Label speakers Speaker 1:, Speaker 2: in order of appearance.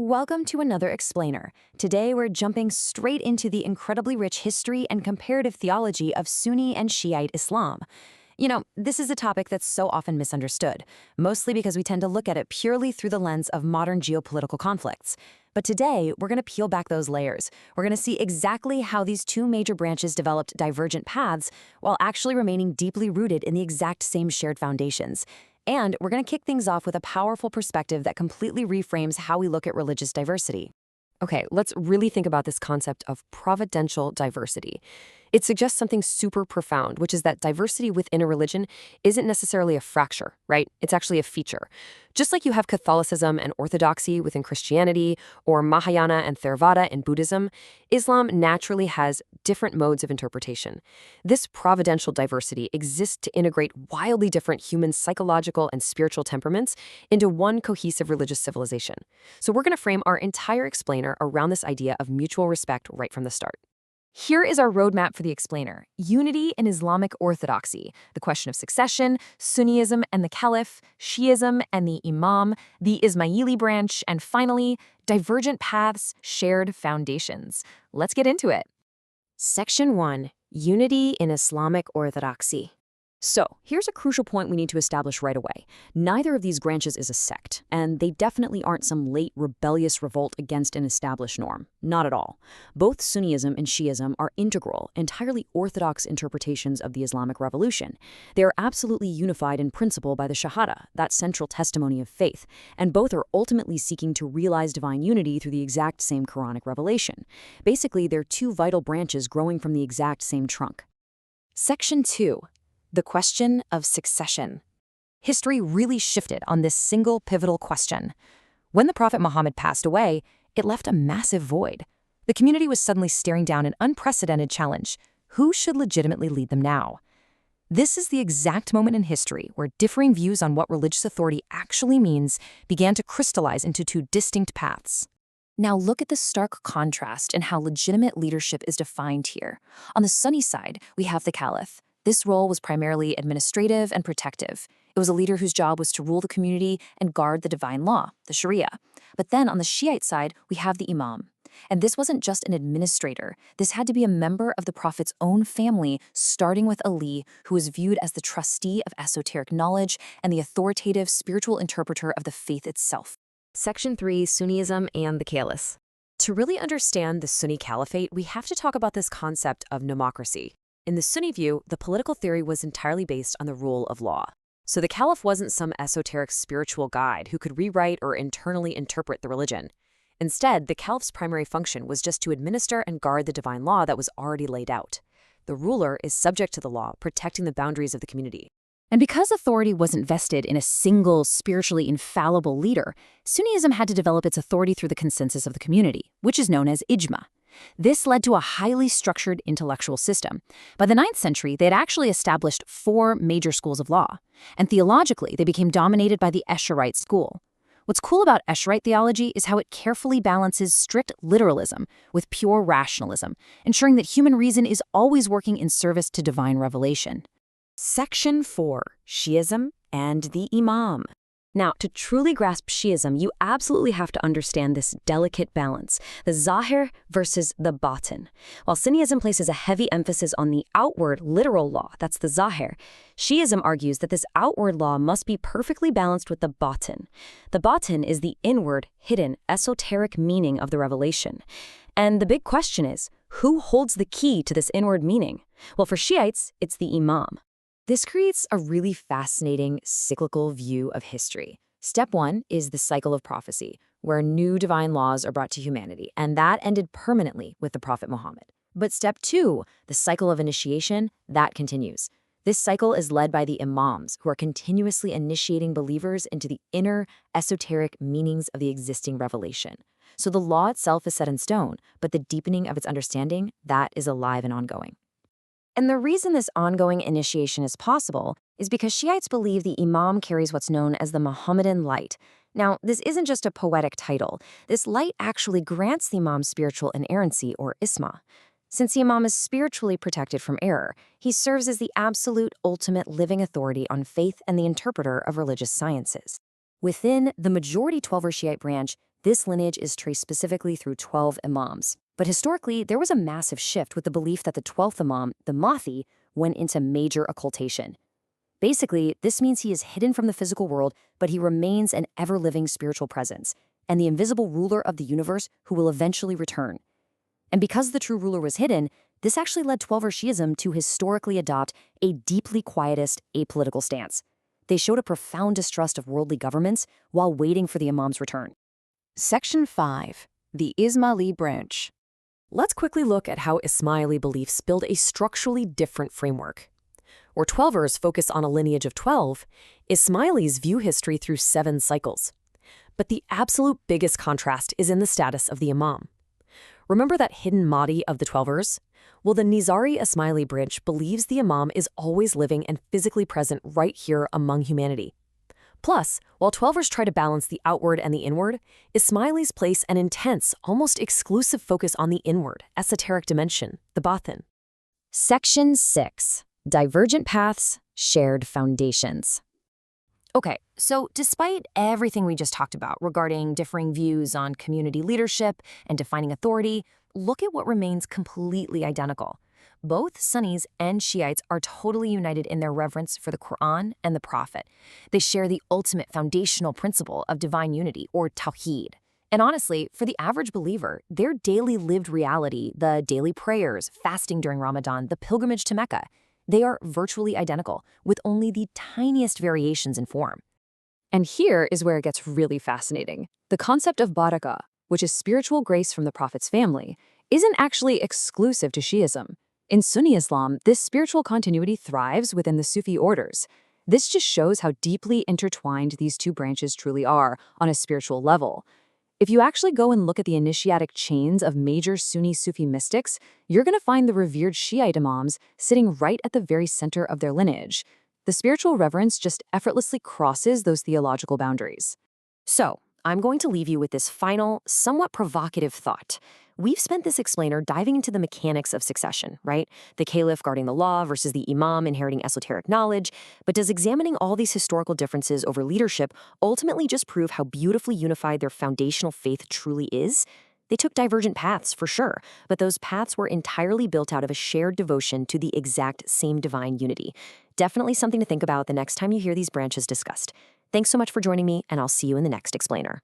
Speaker 1: Welcome to another Explainer. Today we're jumping straight into the incredibly rich history and comparative theology of Sunni and Shiite Islam. This is a topic that's so often misunderstood, mostly because we tend to look at it purely through the lens of modern geopolitical conflicts. But today, we're going to peel back those layers. We're going to see exactly how these two major branches developed divergent paths while actually remaining deeply rooted in the exact same shared foundations. And we're going to kick things off with a powerful perspective that completely reframes how we look at religious diversity.
Speaker 2: Okay, let's really think about this concept of providential diversity. It suggests something super profound, which is that diversity within a religion isn't necessarily a fracture, right? It's actually a feature. Just like you have Catholicism and Orthodoxy within Christianity, or Mahayana and Theravada in Buddhism, Islam naturally has different modes of interpretation. This providential diversity exists to integrate wildly different human psychological and spiritual temperaments into one cohesive religious civilization. So we're going to frame our entire explainer around this idea of mutual respect right from the start.
Speaker 1: Here is our roadmap for the Explainer: unity in Islamic orthodoxy, the question of succession, Sunniism and the Caliph, Shiism and the Imam, the Ismaili branch, and finally, divergent paths, shared foundations. Let's get into it.
Speaker 2: Section 1. Unity in Islamic orthodoxy. So, here's a crucial point we need to establish right away. Neither of these branches is a sect, and they definitely aren't some late rebellious revolt against an established norm. Not at all. Both Sunniism and Shiism are integral, entirely orthodox interpretations of the Islamic revolution. They are absolutely unified in principle by the Shahada, that central testimony of faith, and both are ultimately seeking to realize divine unity through the exact same Quranic revelation. Basically, they're two vital branches growing from the exact same trunk.
Speaker 1: Section 2. The question of succession. History really shifted on this single pivotal question. When the Prophet Muhammad passed away, it left a massive void. The community was suddenly staring down an unprecedented challenge. Who should legitimately lead them now? This is the exact moment in history where differing views on what religious authority actually means began to crystallize into two distinct paths. Now look at the stark contrast in how legitimate leadership is defined here. On the Sunni side, we have the Caliph. This role was primarily administrative and protective. It was a leader whose job was to rule the community and guard the divine law, the Sharia. But then on the Shiite side, we have the Imam. And this wasn't just an administrator. This had to be a member of the Prophet's own family, starting with Ali, who was viewed as the trustee of esoteric knowledge and the authoritative spiritual interpreter of the faith itself.
Speaker 2: Section 3. Sunniism and the Caliph. To really understand the Sunni Caliphate, we have to talk about this concept of nomocracy. In the Sunni view, the political theory was entirely based on the rule of law. So the Caliph wasn't some esoteric spiritual guide who could rewrite or internally interpret the religion. Instead, the Caliph's primary function was just to administer and guard the divine law that was already laid out. The ruler is subject to the law, protecting the boundaries of the community.
Speaker 1: And because authority wasn't vested in a single, spiritually infallible leader, Sunniism had to develop its authority through the consensus of the community, which is known as ijma. This led to a highly structured intellectual system. By the 9th century, they had actually established 4 major schools of law, and theologically, they became dominated by the Escherite school. What's cool about Escherite theology is how it carefully balances strict literalism with pure rationalism, ensuring that human reason is always working in service to divine revelation.
Speaker 2: Section 4. Shiism and the Imam. Now, to truly grasp Shiism, you absolutely have to understand this delicate balance, the Zahir versus the Batin. While Sunniism places a heavy emphasis on the outward, literal law, that's the Zahir, Shiism argues that this outward law must be perfectly balanced with the Batin. The Batin is the inward, hidden, esoteric meaning of the revelation. And the big question is, who holds the key to this inward meaning? Well, for Shiites, it's the Imam. This creates a really fascinating cyclical view of history. Step 1 is the cycle of prophecy, where new divine laws are brought to humanity, and that ended permanently with the Prophet Muhammad. But step 2, the cycle of initiation, that continues. This cycle is led by the Imams, who are continuously initiating believers into the inner, esoteric meanings of the existing revelation. So the law itself is set in stone, but the deepening of its understanding, that is alive and ongoing. And the reason this ongoing initiation is possible is because Shiites believe the Imam carries what's known as the Muhammadan light. Now, this isn't just a poetic title. This light actually grants the Imam spiritual inerrancy, or isma. Since the Imam is spiritually protected from error, he serves as the absolute ultimate living authority on faith and the interpreter of religious sciences. Within the majority Twelver Shiite branch,
Speaker 1: This lineage is traced specifically through 12 imams. But historically, there was a massive shift with the belief that the 12th imam, the Mahdi, went into major occultation. Basically, this means he is hidden from the physical world, but he remains an ever-living spiritual presence, and the invisible ruler of the universe who will eventually return. And because the true ruler was hidden, this actually led Twelver Shi'ism to historically adopt a deeply quietist, apolitical stance. They showed a profound distrust of worldly governments while waiting for the imam's return.
Speaker 3: Section 5. The Ismaili branch. Let's quickly look at how Ismaili beliefs build a structurally different framework. Where Twelvers focus on a lineage of 12, Ismailis view history through 7 cycles. But the absolute biggest contrast is in the status of the imam. Remember that hidden Mahdi of the Twelvers? Well, the Nizari Ismaili branch believes the imam is always living and physically present right here among humanity. Plus, while Twelvers try to balance the outward and the inward, Ismailis place an intense, almost exclusive focus on the inward, esoteric dimension, the batin.
Speaker 2: Section 6. Divergent paths, shared foundations.
Speaker 1: Okay, so despite everything we just talked about regarding differing views on community leadership and defining authority, look at what remains completely identical. Both Sunnis and Shiites are totally united in their reverence for the Quran and the Prophet. They share the ultimate foundational principle of divine unity, or tawheed. And honestly, for the average believer, their daily lived reality, the daily prayers, fasting during Ramadan, the pilgrimage to Mecca, they are virtually identical, with only the tiniest variations in form.
Speaker 3: And here is where it gets really fascinating. The concept of barakah, which is spiritual grace from the Prophet's family, isn't actually exclusive to Shi'ism. In Sunni Islam, this spiritual continuity thrives within the Sufi orders. This just shows how deeply intertwined these two branches truly are on a spiritual level. If you actually go and look at the initiatic chains of major Sunni Sufi mystics, you're going to find the revered Shiite imams sitting right at the very center of their lineage. The spiritual reverence just effortlessly crosses those theological boundaries.
Speaker 1: So, I'm going to leave you with this final, somewhat provocative thought. We've spent this explainer diving into the mechanics of succession, right? The caliph guarding the law versus the imam inheriting esoteric knowledge. But does examining all these historical differences over leadership ultimately just prove how beautifully unified their foundational faith truly is? They took divergent paths, for sure, but those paths were entirely built out of a shared devotion to the exact same divine unity. Definitely something to think about the next time you hear these branches discussed. Thanks so much for joining me, and I'll see you in the next explainer.